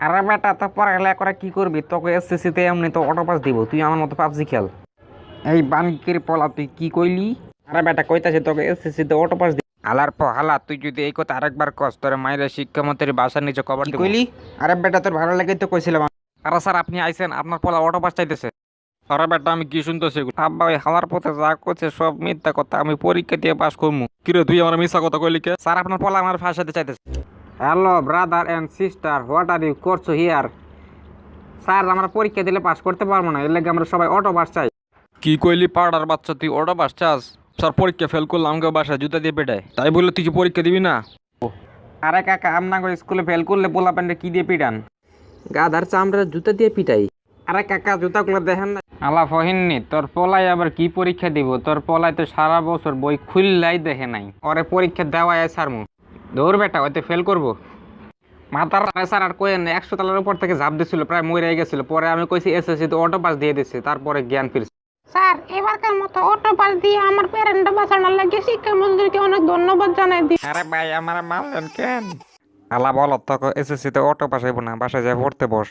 আরে বেটা তো পড়ালেখা করে কি করবি? তোকে এসএসসি তে এমনি তো অটো পাস দিব, তুই আমার মতো পাবজি খেল। এই বানকির পলা তুই কি কইলি? আরে বেটা কইতাছে তোকে এসএসসি তে অটো পাস দিব। হালার পর হালা, তুই যদি এই কথা আরেকবার কস তোর মায়ের শিক্ষামন্ত্রীর বাসার নিচে কবর দিব। কি কইলি? আরে বেটা তোর ভালো লাগে তো কইছিলাম। আরে স্যার আপনি আইছেন, আপনার পোলা অটো পাস চাইতেছে। আরে বেটা আমি কি শুনতেছি? আব্বা ওই হালার পথে যা করছে সব মিথ্যা কথা, আমি পরীক্ষা দিয়ে পাস করবো। কিরে তুই আমার মিথ্যা কথা কইলি কে? স্যার আপনার পোলা আমার ফাঁসাতে চাইতেছে। Hello brother and sister, what are you করছো হিয়ার? স্যার আমরা পরীক্ষা দিলে পাস করতে পারবো না, এর লাগে আমরা সবাই অটো পাস চাই। কি কইলি পাড়ার বাচ্চা, তুই অটো পাস চাস? স্যার পরীক্ষা ফেল করলাম, আমাকে বাসায় জুতা দিয়ে পেটায়, তাই বলে তুই কি পরীক্ষা দিবি না? আরে কাকা আপনাকে স্কুলে ফেল করলে পোলা প্যান্টে কি দিয়ে পিটান? গাধার চামড়ার জুতা দিয়ে পিটাই। আরে কাকা জুতাগুলো দেখেন না। আলা ফহিননি, তোর পোলাই আবার কি পরীক্ষা দিব? তোর পোলাই তো সারা বছর বই খুললাই দেখে নাই, ওরে পরীক্ষা দেওয়ায় সারমু। দৌড় বেটা, হয়তো ফেল করবো। মাথার স্যার আর কোয়েন 100 তলার উপর থেকে ঝাঁপ দিছিল, প্রায় মরে গেছিল। পরে আমি কইছি এসএসসি তো অটো পাস দিয়ে দিছি, তারপরে জ্ঞান ফিরছে। স্যার এবারকার মতো অটো পাস দিয়ে আমার প্যারেন্টটা বাঁচানোর লাগে শিক্ষামন্ত্রীকে অনেক ধন্যবাদ জানাই দিই। আরে ভাই আমার মারলেন কেন? আলা বল তোকে এসএসসি তে অটো পাস হইব না, বাসায় যাই পড়তে বস।